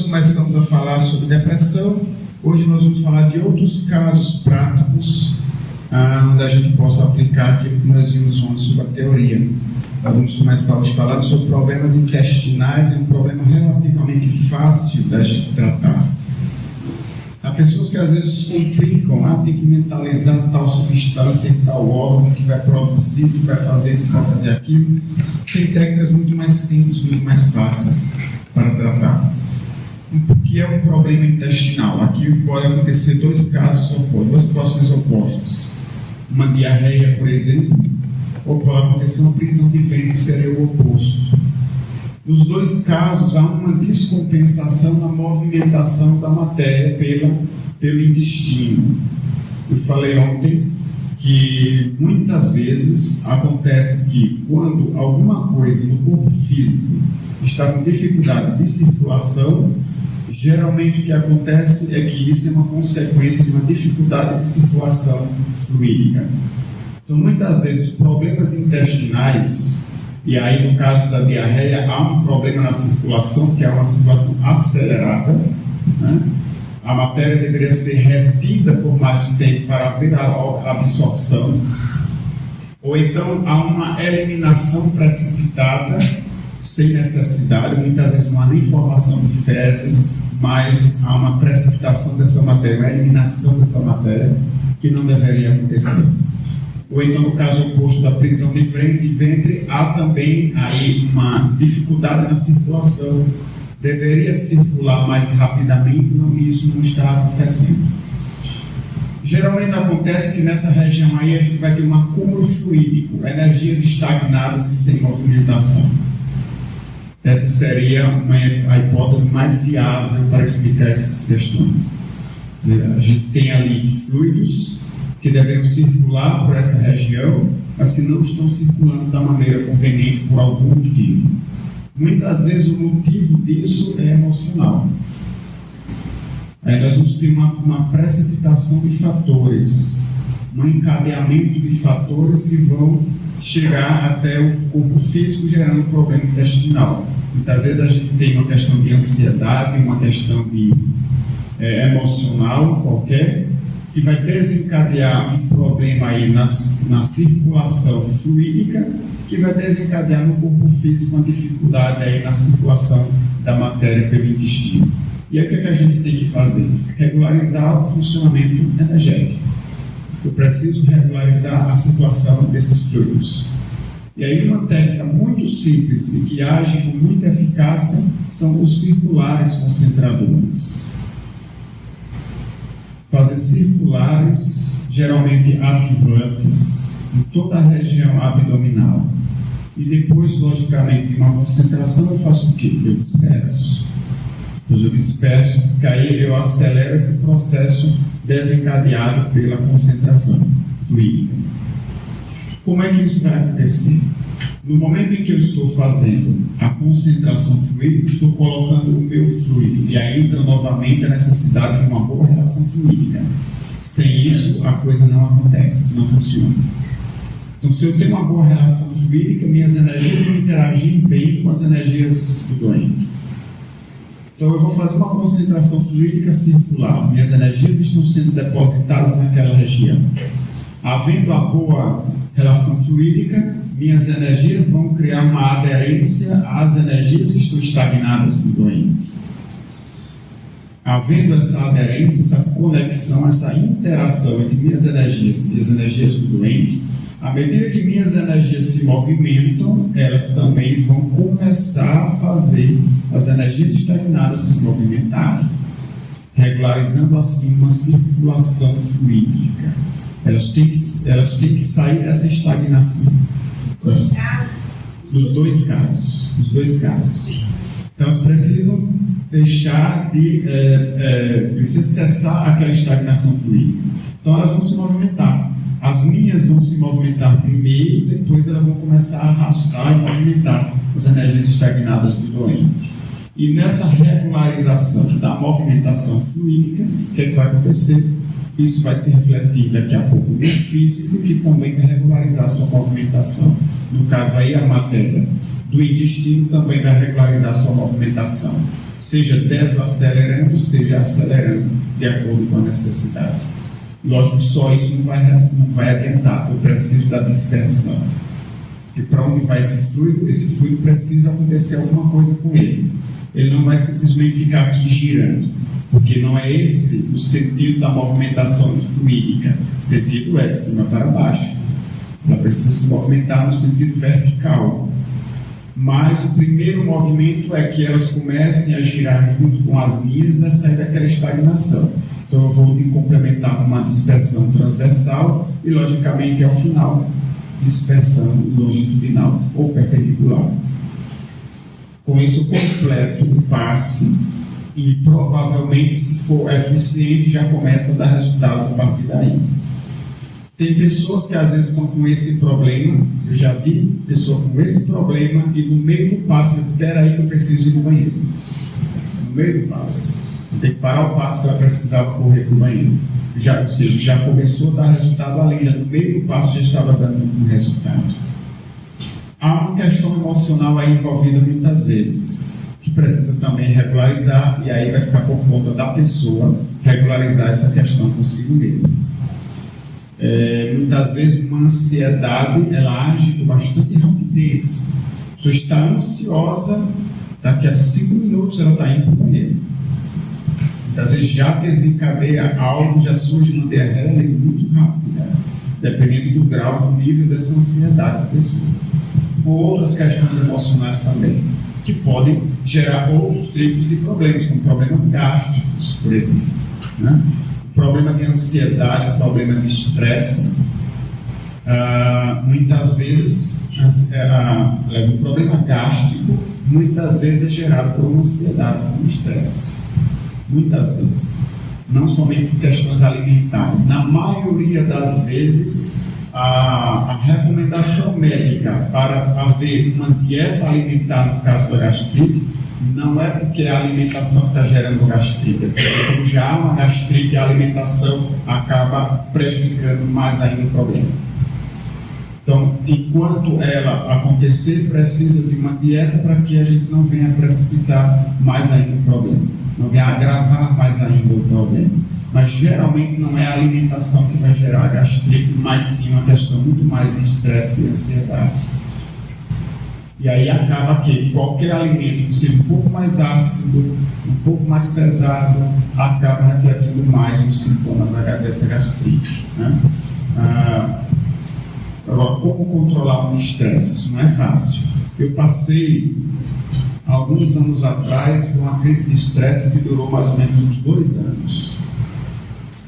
começamos a falar sobre depressão, hoje nós vamos falar de outros casos práticos onde a gente possa aplicar aquilo que nós vimos ontem sobre a teoria. Nós vamos começar hoje falando sobre problemas intestinais, é um problema relativamente fácil da gente tratar. Há pessoas que às vezes complicam, tem que mentalizar tal substância em tal órgão que vai produzir, que vai fazer isso, que vai fazer aquilo. Tem técnicas muito mais simples, muito mais fáceis para tratar. O que é um problema intestinal? Aqui pode acontecer dois casos opostos, duas situações opostas. Uma diarreia, por exemplo, ou pode acontecer uma prisão de ventre, que seria o oposto. Nos dois casos, há uma descompensação na movimentação da matéria pelo intestino. Eu falei ontem que muitas vezes acontece que quando alguma coisa no corpo físico está com dificuldade de circulação, geralmente o que acontece é que isso é uma consequência de uma dificuldade de circulação fluídica. Então, muitas vezes, problemas intestinais, e aí no caso da diarreia, há um problema na circulação, que é uma circulação acelerada, né? A matéria deveria ser retida por mais tempo para haver a absorção, ou então há uma eliminação precipitada, sem necessidade, muitas vezes não há nem formação de fezes, mas há uma precipitação dessa matéria, uma eliminação dessa matéria que não deveria acontecer. Ou então, no caso oposto da prisão de ventre, há também aí uma dificuldade na circulação. Deveria circular mais rapidamente, e isso não está acontecendo. Geralmente acontece que nessa região aí a gente vai ter um acúmulo fluídico, energias estagnadas e sem movimentação. Essa seria a hipótese mais viável para explicar essas questões. A gente tem ali fluidos que deveriam circular por essa região, mas que não estão circulando da maneira conveniente por algum motivo. Muitas vezes o motivo disso é emocional. Aí nós vamos ter uma precipitação de fatores, um encadeamento de fatores que vão chegar até o corpo físico, gerando um problema intestinal. Muitas vezes a gente tem uma questão de ansiedade, uma questão de emocional qualquer, que vai desencadear um problema aí na circulação fluídica, que vai desencadear no corpo físico uma dificuldade aí na circulação da matéria pelo intestino. E aí o que a gente tem que fazer? Regularizar o funcionamento energético. Eu preciso regularizar a circulação desses fluidos. E aí uma técnica muito simples e que age com muita eficácia são os circulares concentradores. Fazer circulares, geralmente ativantes, em toda a região abdominal. E depois, logicamente, de uma concentração, eu faço o quê? Eu disperso. Depois eu disperso, porque aí eu acelero esse processo desencadeado pela concentração fluídica. Como é que isso vai acontecer? No momento em que eu estou fazendo a concentração fluídica, estou colocando o meu fluido, e aí entra novamente a necessidade de uma boa relação fluídica. Sem isso, a coisa não acontece, não funciona. Então, se eu tenho uma boa relação fluídica, minhas energias vão interagir bem com as energias do doente. Então, eu vou fazer uma concentração fluídica circular. Minhas energias estão sendo depositadas naquela região. Havendo a boa relação fluídica, minhas energias vão criar uma aderência às energias que estão estagnadas no doente. Havendo essa aderência, essa conexão, essa interação entre minhas energias e as energias do doente, à medida que minhas energias se movimentam, elas também vão começar a fazer as energias estagnadas se movimentarem, regularizando assim uma circulação fluídica. Elas têm que sair dessa estagnação. Nos dois casos. Então, elas precisam deixar de precisa cessar aquela estagnação fluídica. Então, elas vão se movimentar. As minhas vão se movimentar primeiro, depois elas vão começar a arrastar e movimentar as energias estagnadas do doente. E nessa regularização da movimentação fluídica, o que é que vai acontecer? Isso vai se refletir daqui a pouco no físico, que também vai regularizar a sua movimentação. No caso aí, a matéria do intestino também vai regularizar a sua movimentação. seja desacelerando, seja acelerando, de acordo com a necessidade. Lógico que só isso não vai adiantar, eu preciso da dispersão. Porque para onde vai esse fluido precisa acontecer alguma coisa com ele. Ele não vai simplesmente ficar aqui girando, porque não é esse o sentido da movimentação fluídica. O sentido é de cima para baixo. Ela precisa se movimentar no sentido vertical. Mas o primeiro movimento é que elas comecem a girar junto com as linhas e vai sair daquela estagnação. Então eu vou complementar com uma dispersão transversal e, logicamente, ao final, dispersão longitudinal ou perpendicular. Com isso, completo o passe e, provavelmente, se for eficiente, já começa a dar resultados a partir daí. Tem pessoas que às vezes estão com esse problema, eu já vi pessoa com esse problema e no meio do passe, espera aí que eu preciso ir no banheiro. No meio do passe. Tem que parar o passe porque ela precisava correr para o banheiro. Ou seja, já começou a dar resultado além, no meio do passe já estava dando um resultado. Há uma questão emocional aí envolvida muitas vezes, que precisa também regularizar, e aí vai ficar por conta da pessoa regularizar essa questão consigo mesmo. Muitas vezes uma ansiedade, ela age com bastante rapidez. A pessoa está ansiosa, daqui a 5 minutos ela está indo para o banheiro. Muitas vezes já desencadeia algo, já surge uma diarreia muito rápida, dependendo do grau, do nível dessa ansiedade da pessoa. Ou outras questões emocionais também, que podem gerar outros tipos de problemas, como problemas gástricos, por exemplo, né? Problema de ansiedade, problema de estresse, muitas vezes o problema gástrico muitas vezes é gerado por uma ansiedade, por um estresse, muitas vezes, não somente por questões alimentares. Na maioria das vezes a recomendação médica para haver uma dieta alimentar no caso da gastrite não é porque a alimentação está gerando gastrite, é porque quando já há uma gastrite, a alimentação acaba prejudicando mais ainda o problema. Então, enquanto ela acontecer, precisa de uma dieta para que a gente não venha precipitar mais ainda o problema, não venha agravar mais ainda o problema. Mas geralmente não é a alimentação que vai gerar a gastrite, mas sim uma questão muito mais de estresse e ansiedade. E aí acaba que qualquer alimento que seja um pouco mais ácido, um pouco mais pesado, acaba refletindo mais nos sintomas dessa gastrite, né? Agora, como controlar um estresse? Isso não é fácil. Eu passei, alguns anos atrás, por uma crise de estresse que durou mais ou menos uns 2 anos.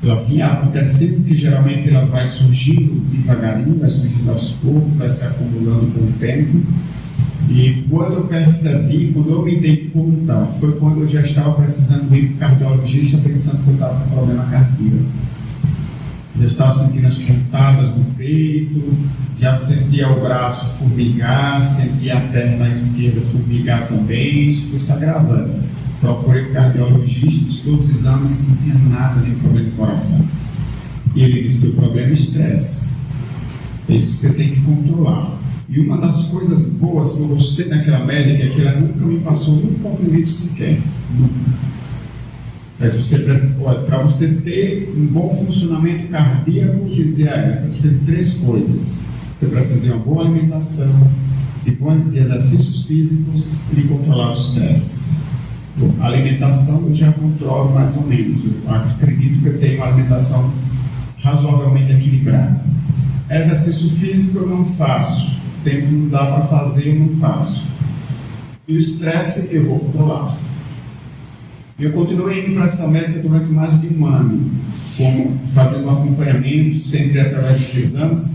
Ela vinha acontecendo, que geralmente ela vai surgindo devagarinho, vai surgindo aos poucos, vai se acumulando com o tempo. E quando eu percebi, quando eu me dei conta, foi quando eu já estava precisando ir para o cardiologista, pensando que eu estava com problema cardíaco. Já estava sentindo as pontadas no peito, já sentia o braço formigar, sentia a perna esquerda formigar também, isso foi se agravando. Procurei o cardiologista, fiz todos os exames, não tinha nada de problema de coração. E ele disse: o problema é estresse. É isso que você tem que controlar. E uma das coisas boas que eu gostei naquela médica é que ela nunca me passou um comprimido sequer. Nunca. Mas para você ter um bom funcionamento cardíaco, dizia, você precisa de 3 coisas. Você precisa de uma boa alimentação, de exercícios físicos e de controlar o estresse. A alimentação eu já controlo mais ou menos. Eu acredito que eu tenho uma alimentação razoavelmente equilibrada. Exercício físico eu não faço. Tempo não dá para fazer, eu não faço. E o estresse eu vou controlar. Eu continuei indo para essa médica durante mais de 1 ano, fazendo um acompanhamento, sempre através dos exames,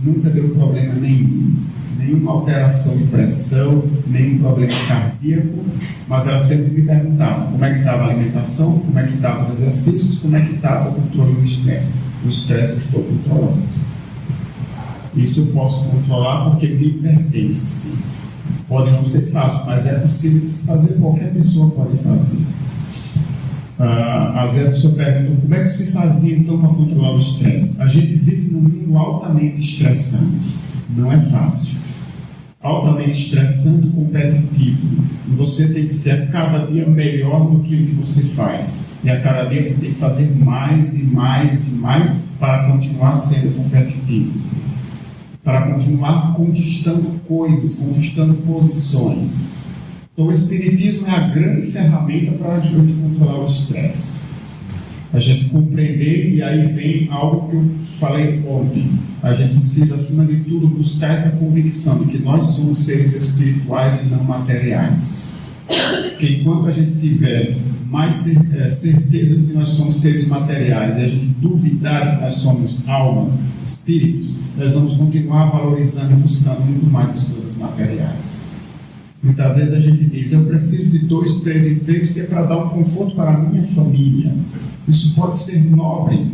nunca deu problema nenhum. Nenhuma alteração de pressão, nenhum problema cardíaco, mas ela sempre me perguntava como é que estava a alimentação, como é que estavam os exercícios, como é que estava o controle do estresse. O estresse eu estou controlando. Isso eu posso controlar porque me pertence. Pode não ser fácil, mas é possível de se fazer, qualquer pessoa pode fazer. Às vezes a pessoa pergunta: como é que se fazia então para controlar o estresse? A gente vive num mundo altamente estressante, não é fácil. altamente estressante e competitivo. E você tem que ser a cada dia melhor no que você faz. E a cada dia você tem que fazer mais e mais e mais para continuar sendo competitivo. Para continuar conquistando coisas, conquistando posições. Então o Espiritismo é a grande ferramenta para a gente controlar o estresse. A gente compreender, e aí vem algo que eu falei ontem. A gente precisa, acima de tudo, buscar essa convicção de que nós somos seres espirituais e não materiais. Porque enquanto a gente tiver mais certeza de que nós somos seres materiais e a gente duvidar de que nós somos almas, espíritos, nós vamos continuar valorizando e buscando muito mais as coisas materiais. Muitas vezes a gente diz, eu preciso de 2, 3 empregos que é para dar um conforto para a minha família. Isso pode ser nobre,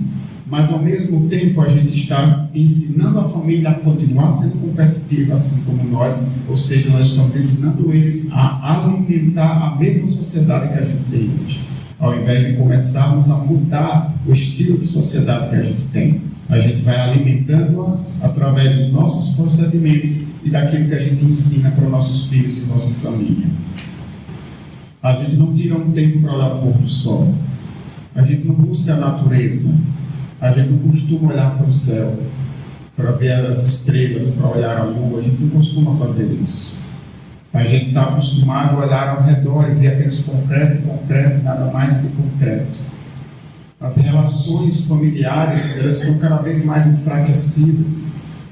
mas ao mesmo tempo a gente está ensinando a família a continuar sendo competitiva, assim como nós, ou seja, nós estamos ensinando eles a alimentar a mesma sociedade que a gente tem hoje, ao invés de começarmos a mudar o estilo de sociedade que a gente tem. A gente vai alimentando-a através dos nossos procedimentos e daquilo que a gente ensina para os nossos filhos e nossa família. A gente não tira um tempo para olhar o pôr do sol. A gente não busca a natureza. A gente não costuma olhar para o céu, para ver as estrelas, para olhar a lua. A gente não costuma fazer isso. A gente está acostumado a olhar ao redor e ver apenas concreto, nada mais do que concreto. As relações familiares, elas estão cada vez mais enfraquecidas.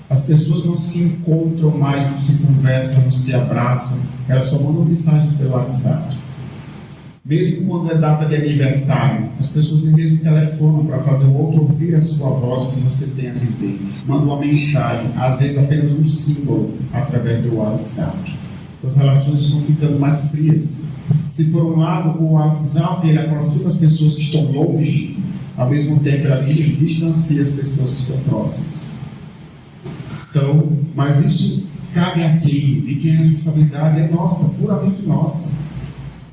As pessoas não se encontram mais, não se conversam, não se abraçam. Elas só mandam mensagens pelo WhatsApp. Mesmo quando é data de aniversário, as pessoas nem mesmo telefonam para fazer o outro ouvir a sua voz, o que você tem a dizer. Mandam uma mensagem, às vezes apenas um símbolo, através do WhatsApp. Então, as relações estão ficando mais frias. Se por um lado o WhatsApp ele aproxima as pessoas que estão longe, ao mesmo tempo ele distancia as pessoas que estão próximas. Então, mas isso cabe a quem? De quem a responsabilidade é nossa, puramente nossa.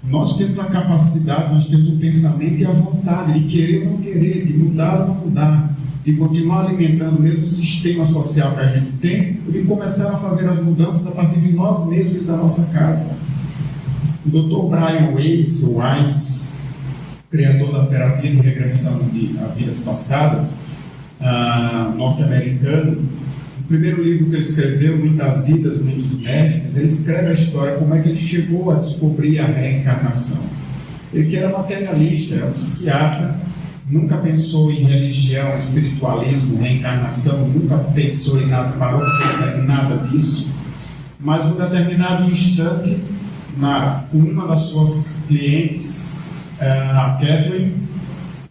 Nós temos a capacidade, nós temos o pensamento e a vontade de querer ou não querer, de mudar ou não mudar, de continuar alimentando o mesmo sistema social que a gente tem, e de começar a fazer as mudanças a partir de nós mesmos e da nossa casa. O Dr. Brian Weiss, criador da terapia de regressão a vidas passadas, norte-americano, o primeiro livro que ele escreveu, Muitas Vidas, Muitos Mestres, ele escreve a história, como é que ele chegou a descobrir a reencarnação. Ele que era materialista, era um psiquiatra, nunca pensou em religião, espiritualismo, reencarnação, nunca pensou em nada, parou de pensar em nada disso, mas num determinado instante, com uma das suas clientes, a Catherine,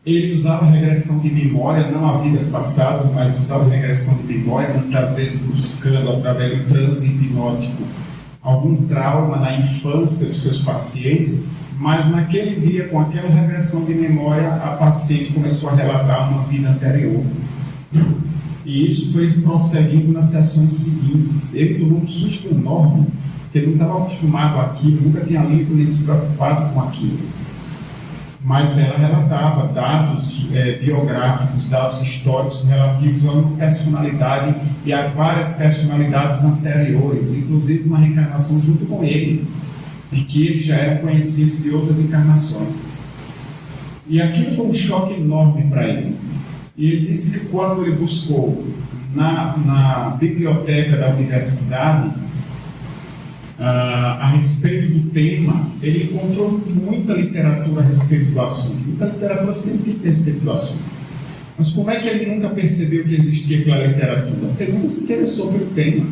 ele usava regressão de memória, não a vidas passadas, mas usava regressão de memória, muitas vezes buscando, através do transe hipnótico, algum trauma na infância dos seus pacientes, mas naquele dia, com aquela regressão de memória, a paciente começou a relatar uma vida anterior. E isso foi prosseguindo nas sessões seguintes. Ele tomou um susto enorme, porque ele não estava acostumado àquilo, nunca tinha lido nem se preocupado com aquilo. Mas ela relatava dados biográficos, dados históricos relativos a uma personalidade e a várias personalidades anteriores, inclusive uma reencarnação junto com ele, de que ele já era conhecido de outras encarnações. E aquilo foi um choque enorme para ele. E ele disse que quando ele buscou na biblioteca da universidade, a respeito do tema, ele encontrou muita literatura a respeito do assunto, muita literatura científica a respeito do assunto. Mas como é que ele nunca percebeu que existia aquela literatura? Porque ele nunca se interessou pelo tema.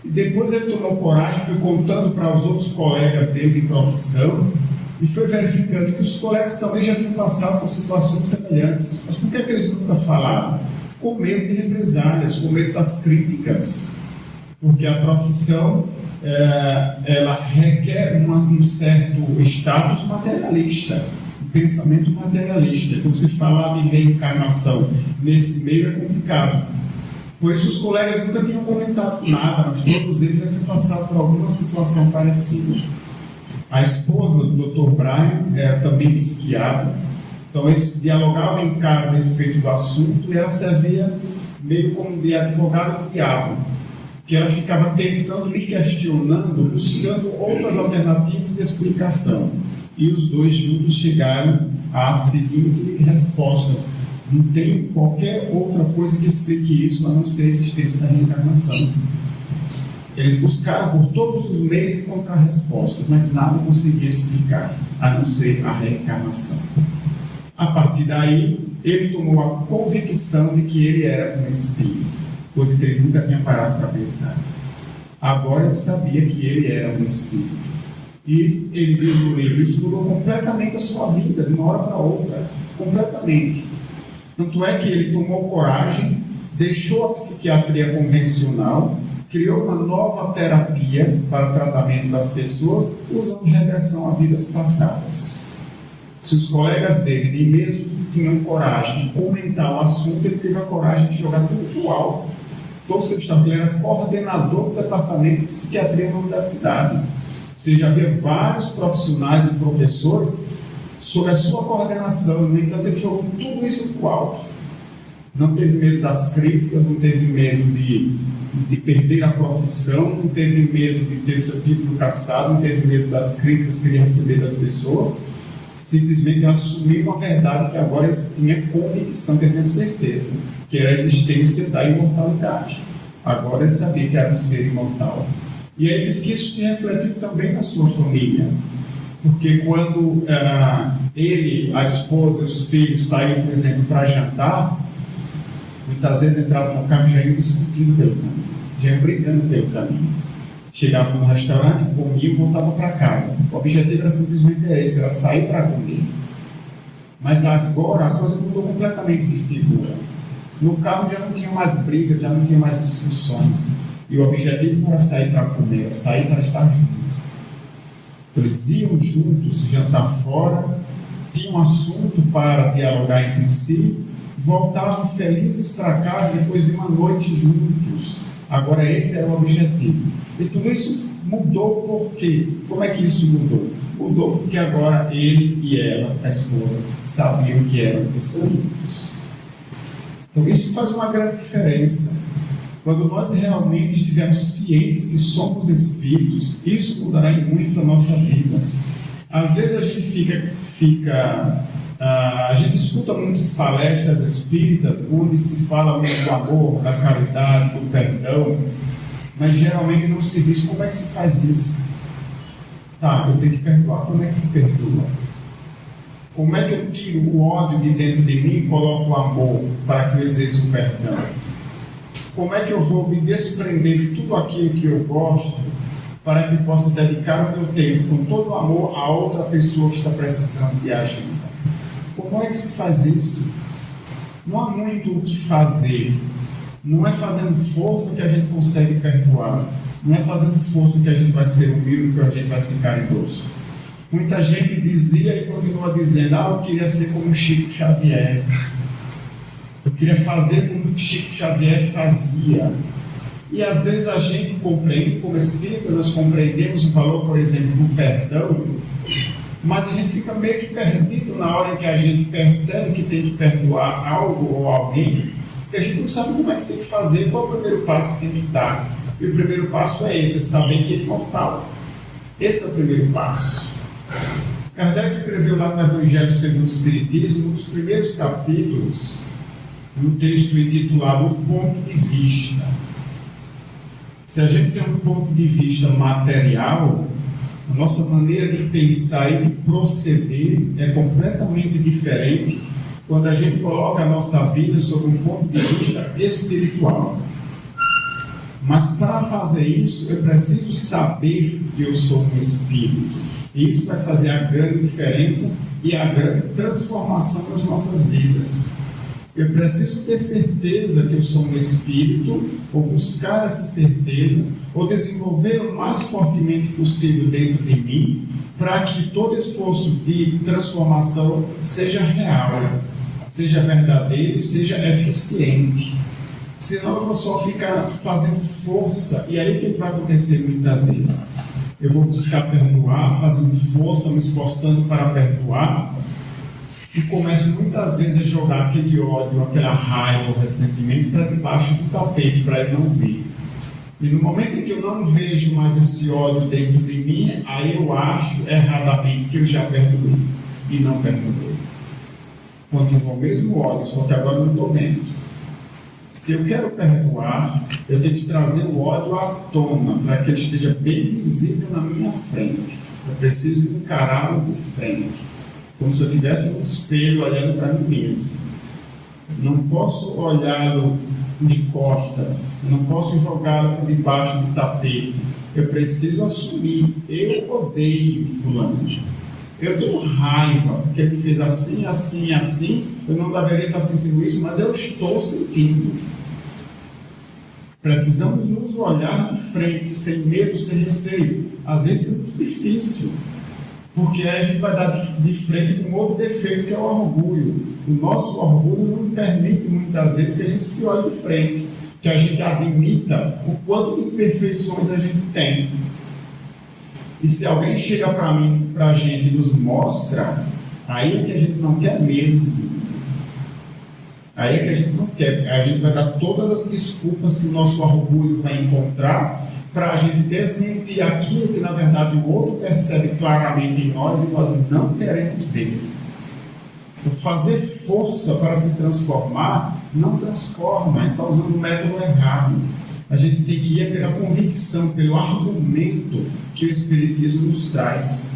E depois ele tomou coragem, foi contando para os outros colegas dele de profissão e foi verificando que os colegas também já tinham passado por situações semelhantes. Mas por que eles nunca falaram? Com medo de represálias, com medo das críticas. Porque a profissão ela requer um certo status materialista, um pensamento materialista. Quando se fala de reencarnação nesse meio é complicado. Por isso os colegas nunca tinham comentado nada, mas todos eles já tinham passado por alguma situação parecida. A esposa do Dr. Brian era também psiquiatra, então eles dialogavam em casa a respeito do assunto e ela servia meio como de advogado do diabo. que ela ficava tentando, lhe questionando, buscando outras alternativas de explicação. E os dois juntos chegaram à seguinte resposta: não tem qualquer outra coisa que explique isso a não ser a existência da reencarnação. Eles buscaram por todos os meios encontrar respostas, mas nada conseguia explicar a não ser a reencarnação. A partir daí, ele tomou a convicção de que ele era um espírito, coisa que ele nunca tinha parado para pensar. Agora ele sabia que ele era um espírito. E ele diz no livro, isso mudou completamente a sua vida, de uma hora para outra, completamente. Tanto é que ele tomou coragem, deixou a psiquiatria convencional, criou uma nova terapia para o tratamento das pessoas, usando regressão a vidas passadas. Se os colegas dele nem mesmo tinham coragem de comentar o assunto, ele teve a coragem de jogar tudo pro alto. Então, ele era coordenador do departamento de psiquiatria na universidade. Ou seja, havia vários profissionais e professores sob a sua coordenação. No entanto, ele jogou tudo isso pro alto. Não teve medo das críticas, não teve medo de perder a profissão, não teve medo de ter seu título cassado, não teve medo das críticas que ele ia receber das pessoas. Simplesmente assumiu uma verdade que agora ele tinha convicção, que ele tinha certeza, que era a existência da imortalidade. Agora ele sabia que era um ser imortal. E aí diz que isso se refletiu também na sua família. Porque quando ele, a esposa e os filhos saíam, por exemplo, para jantar, muitas vezes entravam no carro e já iam discutindo pelo caminho, já iam brigando pelo caminho. Chegavam no restaurante, comiam e voltavam para casa. O objetivo era simplesmente esse, era sair para comer. Mas agora a coisa mudou completamente de figura. No carro já não tinha mais brigas, já não tinha mais discussões. E o objetivo não era sair para comer, era sair para estar juntos. Eles iam juntos jantar fora, tinham assunto para dialogar entre si, voltavam felizes para casa depois de uma noite juntos. Agora esse era o objetivo. E tudo isso mudou por quê? Como é que isso mudou? Mudou porque agora ele e ela, a esposa, sabiam que eram espíritos. Então isso faz uma grande diferença. Quando nós realmente estivermos cientes que somos espíritos, isso mudará muito a nossa vida. Às vezes a gente a gente escuta muitas palestras espíritas onde se fala muito do amor, da caridade, do perdão, mas geralmente não se diz como é que se faz isso. Tá, eu tenho que perdoar. Como é que se perdoa? Como é que eu tiro o ódio de dentro de mim e coloco o amor para que eu exerça o perdão? Como é que eu vou me desprender de tudo aquilo que eu gosto para que eu possa dedicar o meu tempo com todo o amor a outra pessoa que está precisando de ajuda? Como é que se faz isso? Não há muito o que fazer. Não é fazendo força que a gente consegue perdoar. Não é fazendo força que a gente vai ser humilde, que a gente vai ser caridoso. Muita gente dizia e continua dizendo: eu queria ser como Chico Xavier. Eu queria fazer como Chico Xavier fazia. E às vezes a gente compreende, como espírito, nós compreendemos o valor, por exemplo, do perdão, mas a gente fica meio que perdido na hora em que a gente percebe que tem que perdoar algo ou alguém, porque a gente não sabe como é que tem que fazer, qual é o primeiro passo que tem que dar. E o primeiro passo é esse, é saber que é imortal. Esse é o primeiro passo. Kardec escreveu lá no Evangelho segundo o Espiritismo, nos primeiros capítulos, um texto intitulado O Ponto de Vista. Se a gente tem um ponto de vista material, a nossa maneira de pensar e de proceder é completamente diferente quando a gente coloca a nossa vida sob um ponto de vista espiritual. Mas para fazer isso, eu preciso saber que eu sou um espírito. E isso vai fazer a grande diferença e a grande transformação nas nossas vidas. Eu preciso ter certeza que eu sou um espírito, ou buscar essa certeza, ou desenvolver o mais fortemente possível dentro de mim, para que todo esforço de transformação seja real, seja verdadeiro, seja eficiente. Senão eu vou só ficar fazendo força, e aí o que vai acontecer muitas vezes? Eu vou buscar perdoar, fazendo força, me esforçando para perdoar, e começo muitas vezes a jogar aquele ódio, aquela raiva, o ressentimento para debaixo do tapete, para ele não ver. E no momento em que eu não vejo mais esse ódio dentro de mim, aí eu acho erradamente que eu já perdoei e não perdoei. Continua o mesmo ódio, só que agora eu não estou vendo. Se eu quero perdoar, eu tenho que trazer o ódio à tona, para que ele esteja bem visível na minha frente. Eu preciso encará-lo de frente, como se eu tivesse um espelho olhando para mim mesmo. Não posso olhá-lo de costas, não posso jogá-lo por debaixo do tapete. Eu preciso assumir, eu odeio fulano. Eu tenho raiva, porque ele fez assim, assim, assim. Eu não deveria estar sentindo isso, mas eu estou sentindo. Precisamos nos olhar de frente, sem medo, sem receio. Às vezes é muito difícil, porque aí a gente vai dar de frente com outro defeito, que é o orgulho. O nosso orgulho não permite muitas vezes que a gente se olhe de frente, que a gente admita o quanto de imperfeições a gente tem. E se alguém chega para mim, para a gente e nos mostra, aí é que a gente não quer mesmo. Aí é que a gente não quer. A gente vai dar todas as desculpas que o nosso orgulho vai encontrar para a gente desmentir aquilo que na verdade o outro percebe claramente em nós e nós não queremos ver. Então, fazer força para se transformar não transforma, a gente está usando o método errado. A gente tem que ir pela convicção, pelo argumento que o Espiritismo nos traz.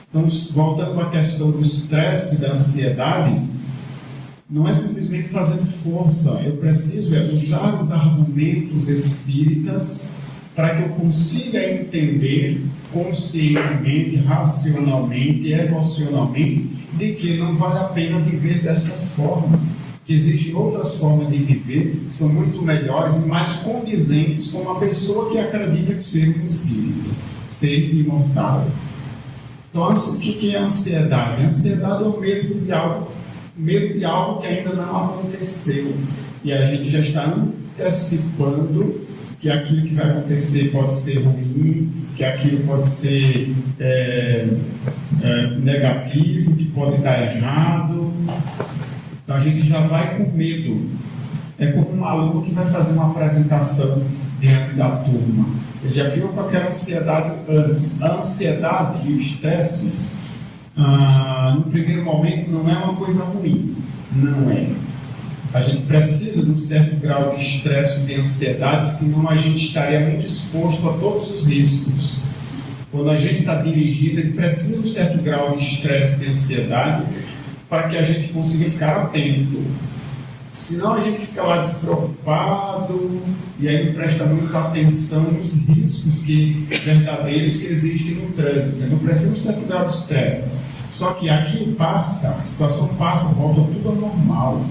Então, voltando à questão do estresse e da ansiedade, não é simplesmente fazendo força. Eu preciso usar os argumentos espíritas para que eu consiga entender conscientemente, racionalmente, emocionalmente, de que não vale a pena viver desta forma. Que existem outras formas de viver que são muito melhores e mais condizentes com uma pessoa que acredita que ser um espírito, ser imortal. Então, o que é a ansiedade? A ansiedade é o medo de algo que ainda não aconteceu. E a gente já está antecipando que aquilo que vai acontecer pode ser ruim, que aquilo pode ser negativo, que pode dar errado. Então a gente já vai com medo. É como um aluno que vai fazer uma apresentação diante da turma. Ele já fica com aquela ansiedade antes. A ansiedade e o estresse, no primeiro momento, não é uma coisa ruim. Não é. A gente precisa de um certo grau de estresse e de ansiedade, senão a gente estaria muito exposto a todos os riscos. Quando a gente está dirigindo, ele precisa de um certo grau de estresse e de ansiedade para que a gente consiga ficar atento. Senão a gente fica lá despreocupado e aí não presta muita atenção nos riscos verdadeiros que existem no trânsito. Não precisa de um certo grau de estresse. Só que aqui passa, a situação passa, volta tudo ao normal.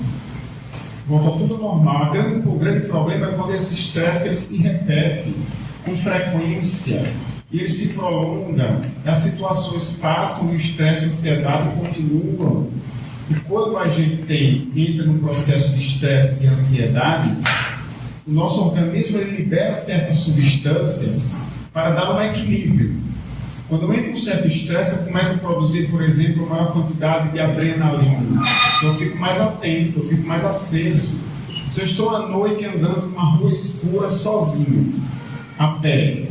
Volta tudo ao normal. O grande problema é quando esse estresse ele se repete com frequência. E ele se prolonga, as situações passam e o estresse e a ansiedade continuam. E quando a gente entra num processo de estresse e de ansiedade, o nosso organismo ele libera certas substâncias para dar um equilíbrio. Quando eu entro com certo estresse, eu começo a produzir, por exemplo, uma maior quantidade de adrenalina. Então eu fico mais atento, eu fico mais aceso. Se eu estou à noite andando numa rua escura sozinho, a pé,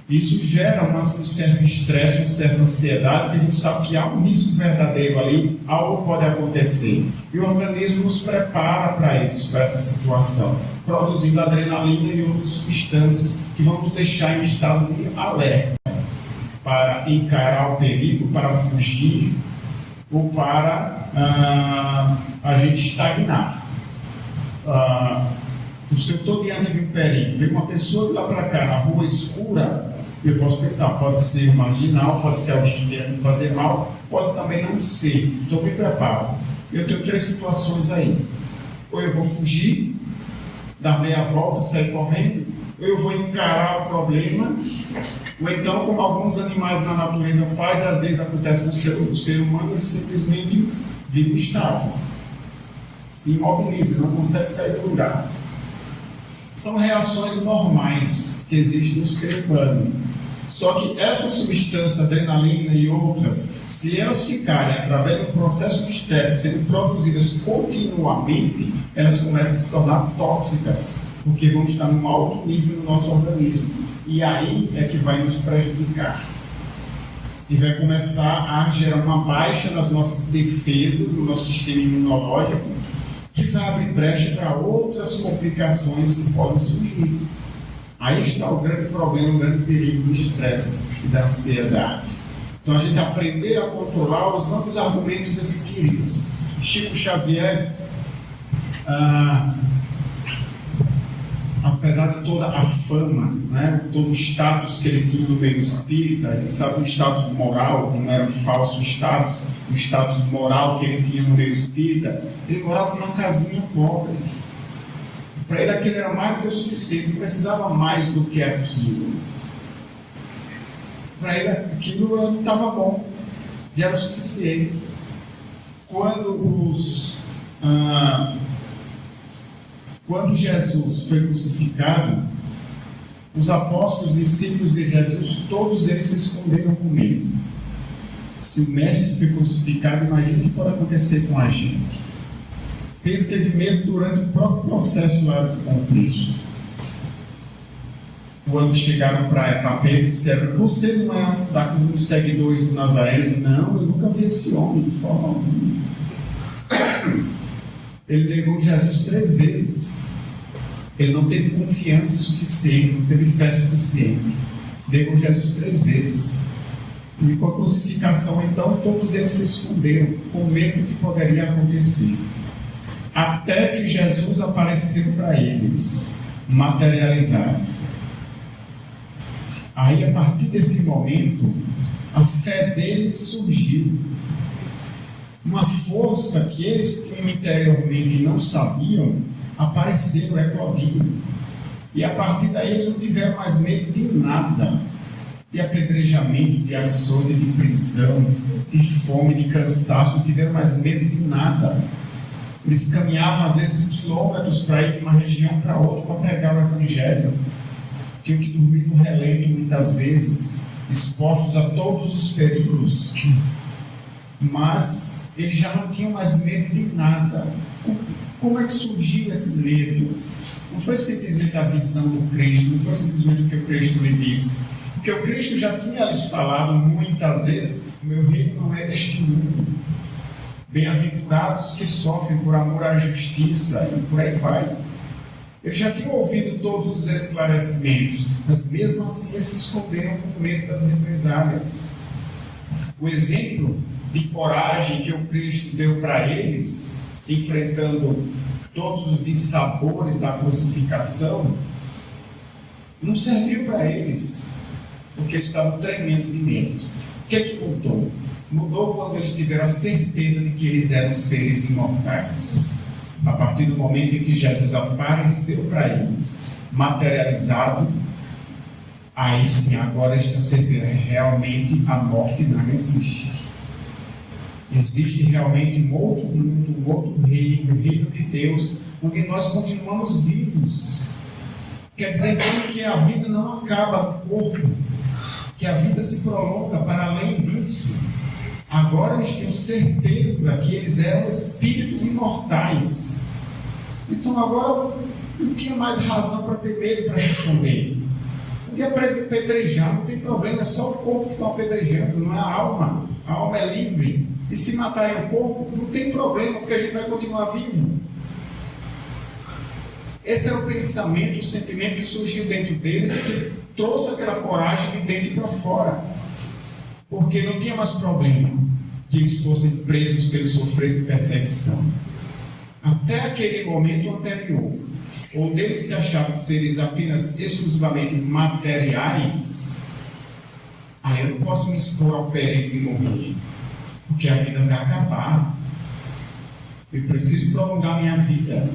isso gera um certo estresse, uma certa ansiedade, porque a gente sabe que há um risco verdadeiro ali, algo pode acontecer. E o organismo nos prepara para isso, para essa situação, produzindo adrenalina e outras substâncias que vão nos deixar em estado de alerta para encarar o perigo, para fugir ou para a gente estagnar. Se eu estou diante de um perigo, vem uma pessoa de lá para cá, na rua escura, eu posso pensar, pode ser um marginal, pode ser alguém que queira me fazer mal, pode também não ser. Então me preparo. Eu tenho três situações aí. Ou eu vou fugir, dar meia volta, sair correndo, ou eu vou encarar o problema, ou então, como alguns animais na natureza fazem, às vezes acontece com o ser humano, ele simplesmente vive um estático, se imobiliza, não consegue sair do lugar. São reações normais que existem no ser humano. Só que essa substância, adrenalina e outras, se elas ficarem através de um processo de estresse sendo produzidas continuamente, elas começam a se tornar tóxicas porque vamos estar num alto nível no nosso organismo. E aí é que vai nos prejudicar. E vai começar a gerar uma baixa nas nossas defesas, no nosso sistema imunológico, que vai abrir brecha para outras complicações que podem surgir. Aí está o grande problema, o grande perigo do estresse e da ansiedade. Então a gente aprender a controlar usando os argumentos espíritas. Chico Xavier, apesar de toda a fama, né, todo o status que ele tinha no meio espírita, ele sabe o status moral, não era um falso status, o status moral que ele tinha no meio espírita, ele morava numa casinha pobre. Para ele aquilo era mais do que o suficiente, não precisava mais do que aquilo. Para ele aquilo não estava bom, e era o suficiente. Quando Jesus foi crucificado, os apóstolos, discípulos de Jesus, todos eles se esconderam com medo. Se o mestre foi crucificado, imagina o que pode acontecer com a gente. Pedro teve medo durante o próprio processo lá com Cristo. Quando chegaram para Pedro e disseram: você não é um dos seguidores do Nazareno? Não, eu nunca vi esse homem de forma alguma. Ele negou Jesus 3 vezes. Ele não teve confiança suficiente, não teve fé suficiente. Negou Jesus 3 vezes. E com a crucificação, então, todos eles se esconderam, com medo do que poderia acontecer. Até que Jesus apareceu para eles, materializado. Aí, a partir desse momento, a fé deles surgiu. Uma força que eles tinham interiormente e não sabiam, apareceram, eclodiram. E a partir daí eles não tiveram mais medo de nada. De apedrejamento, de açoite, de prisão, de fome, de cansaço, não tiveram mais medo de nada. Eles caminhavam às vezes quilômetros para ir de uma região para outra para pregar o Evangelho. Tinham que dormir no relento muitas vezes, expostos a todos os perigos. Mas eles já não tinham mais medo de nada. Como é que surgiu esse medo? Não foi simplesmente a visão do Cristo, não foi simplesmente o que o Cristo lhe disse. Porque o Cristo já tinha lhes falado muitas vezes: o meu reino não é deste mundo. Bem-aventurados os que sofrem por amor à justiça, e por aí vai. Eles já tinham ouvido todos os esclarecimentos, mas mesmo assim eles se esconderam com medo das represálias. O exemplo de coragem que o Cristo deu para eles, enfrentando todos os dissabores da crucificação, não serviu para eles, porque eles estavam tremendo de medo. O que é que mudou? Mudou quando eles tiveram a certeza de que eles eram seres imortais. A partir do momento em que Jesus apareceu para eles, materializado, aí sim, agora eles têm certeza, realmente a morte não existe. Existe realmente um outro mundo, um outro reino, o reino de Deus, onde nós continuamos vivos. Quer dizer então que a vida não acaba no corpo, que a vida se prolonga para além disso. Agora eles tinham certeza que eles eram espíritos imortais. Então agora não tinha mais razão para ter medo, para se esconder. Podia apedrejar, não tem problema, é só o corpo que está apedrejando, não é a alma. A alma é livre. E se matarem o corpo, não tem problema, porque a gente vai continuar vivo. Esse era o pensamento, o sentimento que surgiu dentro deles, que trouxe aquela coragem de dentro para fora. Porque não tinha mais problema que eles fossem presos, que eles sofressem perseguição. Até aquele momento anterior, onde eles se achavam seres apenas exclusivamente materiais, eu não posso me expor ao perigo de morrer, porque a vida vai acabar. Eu preciso prolongar minha vida.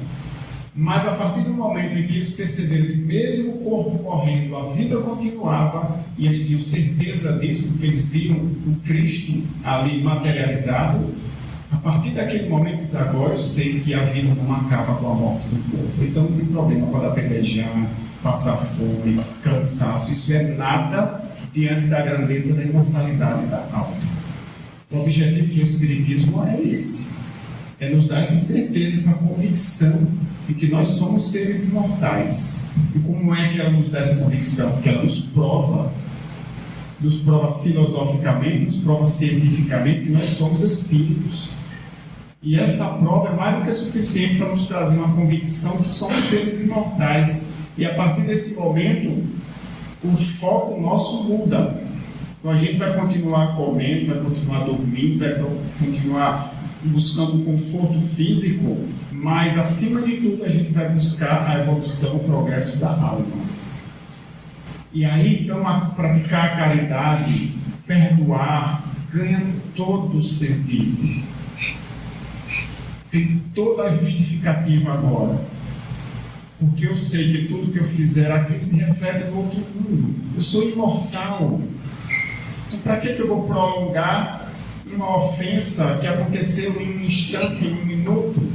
Mas a partir do momento em que eles perceberam que mesmo o corpo morrendo, a vida continuava, e eles tinham certeza disso, porque eles viram o Cristo ali materializado, a partir daquele momento, agora eu sei que a vida não acaba com a morte do corpo. Então não tem problema, pode apedrejar, passar fome, cansaço, isso é nada diante da grandeza da imortalidade da alma. O objetivo do Espiritismo é esse. é nos dar essa certeza, essa convicção de que nós somos seres imortais. E como é que ela nos dá essa convicção? Porque ela nos prova filosoficamente, nos prova cientificamente que nós somos espíritos. E esta prova é mais do que suficiente para nos trazer uma convicção que somos seres imortais. E a partir desse momento, o foco nosso muda. Então a gente vai continuar comendo, vai continuar dormindo, vai continuar buscando um conforto físico, mas acima de tudo a gente vai buscar a evolução, o progresso da alma. E aí então a praticar a caridade, perdoar, ganha todo o sentido. Tem toda a justificativa agora. Porque eu sei que tudo que eu fizer aqui se reflete no outro mundo. Eu sou imortal. Então para que eu vou prolongar uma ofensa que aconteceu em um instante, em um minuto?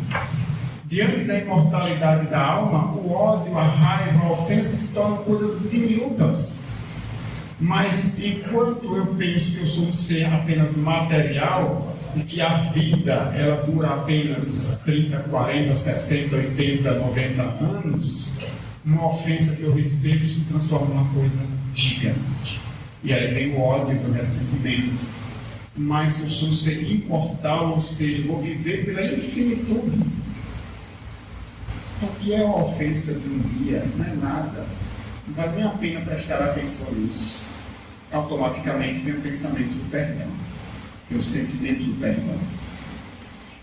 Diante da imortalidade da alma, o ódio, a raiva, a ofensa se tornam coisas diminutas. Mas enquanto eu penso que eu sou um ser apenas material, e que a vida ela dura apenas 30, 40, 60, 80, 90 anos, uma ofensa que eu recebo se transforma numa coisa gigante. E aí vem o ódio, vem o ressentimento. Mas se eu sou um ser imortal, ou seja, vou viver pela infinitude. Então, o que é uma ofensa de um dia? Não é nada. Não vale nem a pena prestar atenção nisso. Automaticamente vem o pensamento do perdão. O sentimento do perdão.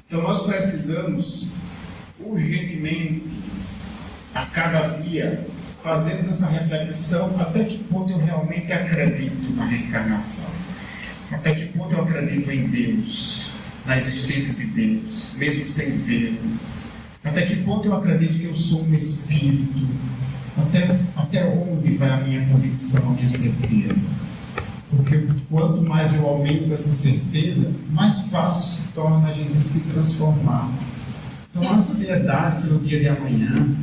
Então nós precisamos urgentemente, a cada dia, fazermos essa reflexão: até que ponto eu realmente acredito na reencarnação, até que ponto eu acredito em Deus, na existência de Deus, mesmo sem vê-lo, até que ponto eu acredito que eu sou um espírito, até onde vai a minha convicção, a minha certeza. Porque quanto mais eu aumento essa certeza, mais fácil se torna a gente se transformar. Então, a ansiedade pelo dia de amanhã,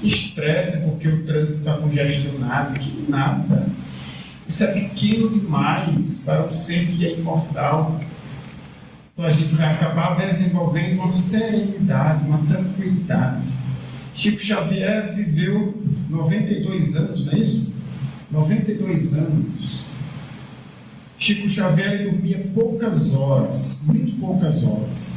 estresse porque o trânsito está congestionado, que nada. Isso é pequeno demais para um ser que é imortal. Então, a gente vai acabar desenvolvendo uma serenidade, uma tranquilidade. Chico Xavier viveu 92 anos, não é isso? 92 anos. Chico Xavier dormia poucas horas, muito poucas horas.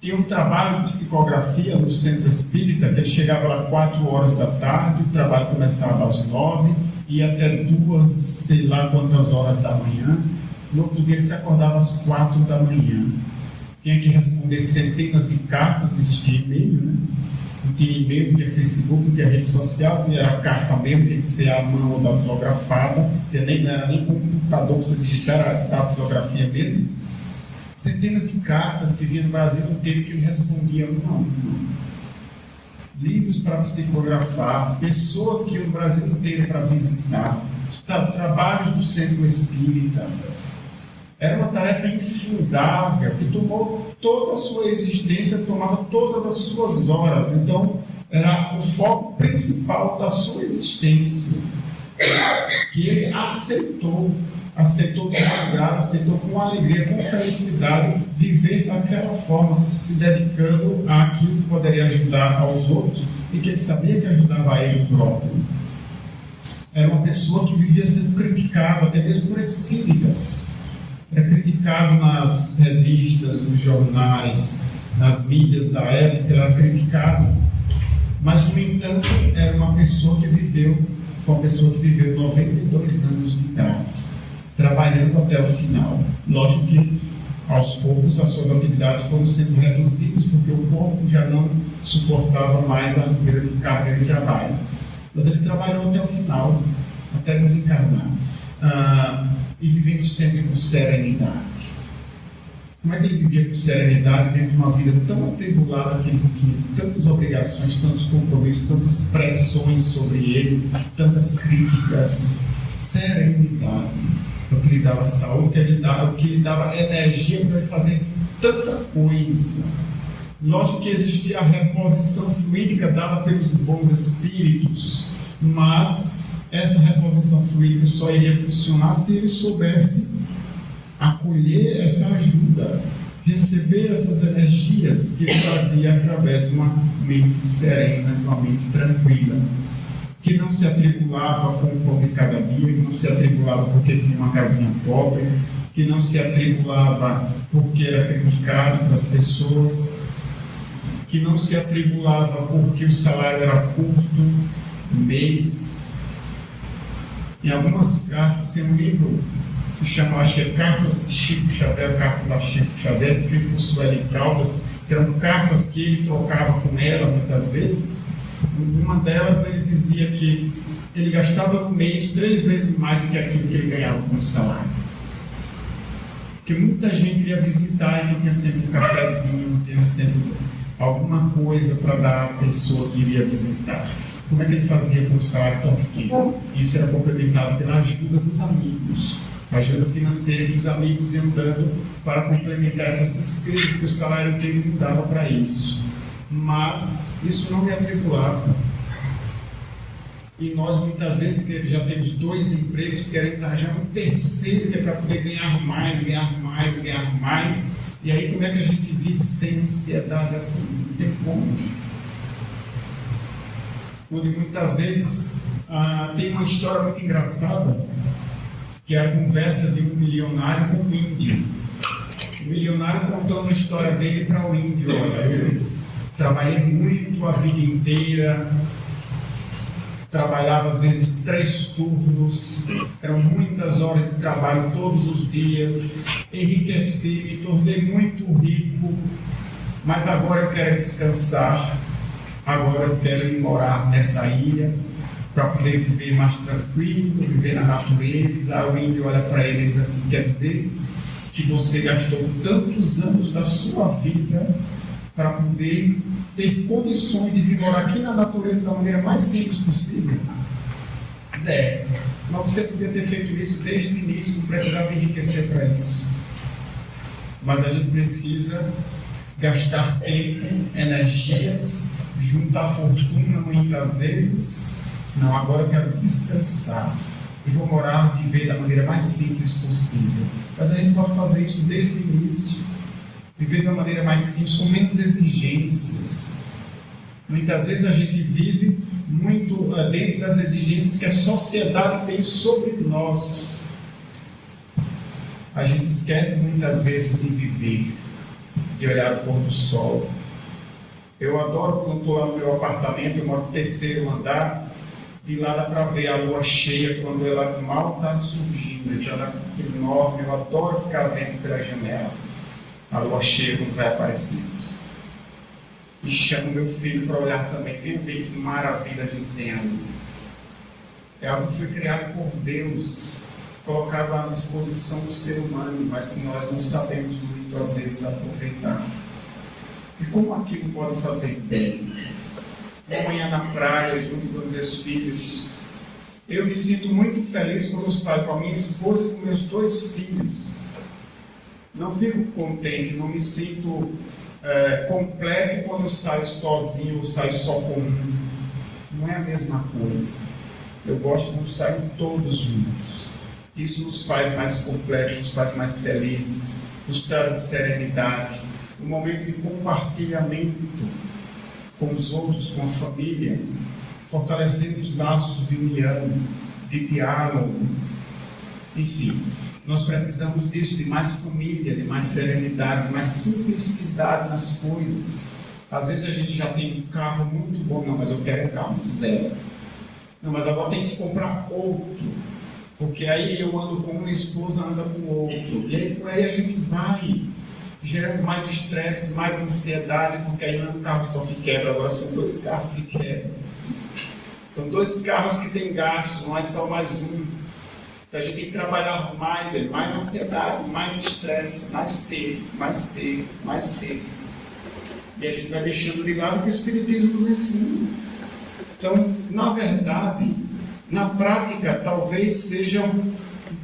Tinha um trabalho de psicografia no centro espírita, que ele chegava lá 4 horas da tarde, o trabalho começava às 9, ia até 2, sei lá quantas horas da manhã. No outro dia ele se acordava às 4 da manhã. Tinha que responder centenas de cartas, não existia e-mail, né? Não tinha e-mail, não tinha Facebook, não tinha rede social, não era carta mesmo, tinha que ser à mão ou datilografada, não era nem computador para você digitar, era datilografia mesmo. Centenas de cartas que vinham no Brasil inteiro que ele respondia um a um. Livros para psicografar, pessoas que iam no Brasil inteiro para visitar, trabalhos do centro espírita. Era uma tarefa infindável, que tomou toda a sua existência, tomava todas as suas horas. Então, era o foco principal da sua existência, que ele aceitou de agrado, aceitou com alegria, com felicidade, viver daquela forma, se dedicando àquilo que poderia ajudar aos outros, e que ele sabia que ajudava a ele próprio. Era uma pessoa que vivia sendo criticada, até mesmo por espíritas. Era criticado nas revistas, nos jornais, nas mídias da época, era criticado. Mas, no entanto, era uma pessoa que viveu 92 anos de idade, trabalhando até o final. Lógico que, aos poucos, as suas atividades foram sendo reduzidas, porque o corpo já não suportava mais a grande carga de trabalho. Mas ele trabalhou até o final, até desencarnar. E vivendo sempre com serenidade. Como é que ele vivia com serenidade dentro de uma vida tão atribulada que ele tinha tantas obrigações, tantos compromissos, tantas pressões sobre ele, tantas críticas? Serenidade, o que lhe dava saúde, o que lhe dava energia para ele fazer tanta coisa. Lógico que existia a reposição fluídica dada pelos bons espíritos, mas essa reposição fluídica só iria funcionar se ele soubesse acolher essa ajuda, receber essas energias que ele fazia através de uma mente serena, de uma mente tranquila, que não se atribulava com o pão de cada dia, que não se atribulava porque tinha uma casinha pobre, que não se atribulava porque era criticado pelas pessoas, que não se atribulava porque o salário era curto, um mês. Em algumas cartas, tem um livro que se chama, acho que é Cartas de Chico Xavier, Cartas a Chico Xavier, escrito por Sueli Caldas, que eram cartas que ele trocava com ela muitas vezes. Uma delas ele dizia que ele gastava no mês 3 vezes mais do que aquilo que ele ganhava com o salário. Porque muita gente iria visitar e não tinha sempre um cafezinho, não tinha sempre alguma coisa para dar à pessoa que iria visitar. Como é que ele fazia com o salário tão pequeno? Isso era complementado pela ajuda dos amigos. A ajuda financeira que os amigos iam dando para complementar essas despesas, porque o salário dele não dava para isso. Mas isso não me atribulava. E nós muitas vezes já temos 2 empregos, queremos arranjar um terceiro, que é para poder ganhar mais, ganhar mais, ganhar mais. E aí como é que a gente vive sem ansiedade assim? Não tem como. Onde muitas vezes tem uma história muito engraçada, que é a conversa de um milionário com um índio. O milionário contou uma história dele para o índio. Olha, eu trabalhei muito a vida inteira, trabalhava às vezes 3 turnos, eram muitas horas de trabalho todos os dias, enriqueci, me tornei muito rico, mas agora eu quero descansar, agora eu quero ir morar nessa ilha, para poder viver mais tranquilo, viver na natureza. O índio olha para ele e diz assim: quer dizer que você gastou tantos anos da sua vida para poder ter condições de vir morar aqui na natureza da maneira mais simples possível? Zé, mas você podia ter feito isso desde o início, não precisava enriquecer para isso. Mas a gente precisa gastar tempo, energias, juntar fortuna muitas vezes. Não, agora eu quero descansar e vou morar, viver da maneira mais simples possível. Mas a gente pode fazer isso desde o início, viver da maneira mais simples, com menos exigências. Muitas vezes a gente vive muito dentro das exigências que a sociedade tem sobre nós. A gente esquece muitas vezes de viver, de olhar o pôr do sol. Eu adoro quando estou lá no meu apartamento, eu moro no 3º andar, e lá dá para ver a lua cheia quando ela mal está surgindo, já dá enorme. Eu adoro ficar vendo pela janela a lua cheia quando vai aparecendo. E chamo meu filho para olhar também, vem ver que maravilha a gente tem ali. É algo que foi criado por Deus, colocado à disposição do ser humano, mas que nós não sabemos muito às vezes aproveitar. E como aquilo pode fazer bem? Uma manhã na praia, junto com meus filhos, eu me sinto muito feliz quando eu saio com a minha esposa e com meus 2 filhos. Não fico contente, não me sinto completo quando eu saio sozinho ou saio só com um. Não é a mesma coisa. Eu gosto quando saio todos juntos. Isso nos faz mais completos, nos faz mais felizes, nos traz serenidade, um momento de compartilhamento com os outros, com a família, fortalecendo os laços de união, de diálogo. Enfim, nós precisamos disso, de mais família, de mais serenidade, de mais simplicidade nas coisas. Às vezes a gente já tem um carro muito bom, não, mas eu quero um carro 0. Não, mas agora tem que comprar outro, porque aí eu ando com uma, a esposa anda com outro, e aí por aí a gente vai gerando mais estresse, mais ansiedade, porque aí não é um carro só que quebra, agora são 2 carros que quebram. São 2 carros que têm gastos, não é só mais um. Então a gente tem que trabalhar mais ansiedade, mais estresse, mais tempo, mais tempo, mais tempo. E a gente vai deixando de lado o que o Espiritismo nos ensina. Então, na verdade, na prática, talvez seja um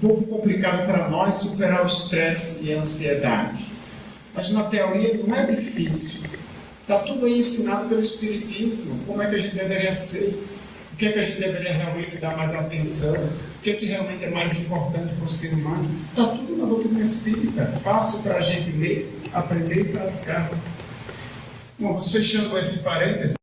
pouco complicado para nós superar o estresse e a ansiedade. Mas na teoria não é difícil. Está tudo aí ensinado pelo Espiritismo. Como é que a gente deveria ser? O que é que a gente deveria realmente dar mais atenção? O que é que realmente é mais importante para o ser humano? Está tudo na doutrina espírita. Fácil para a gente ler, aprender e praticar. Bom, vamos fechando esse parênteses.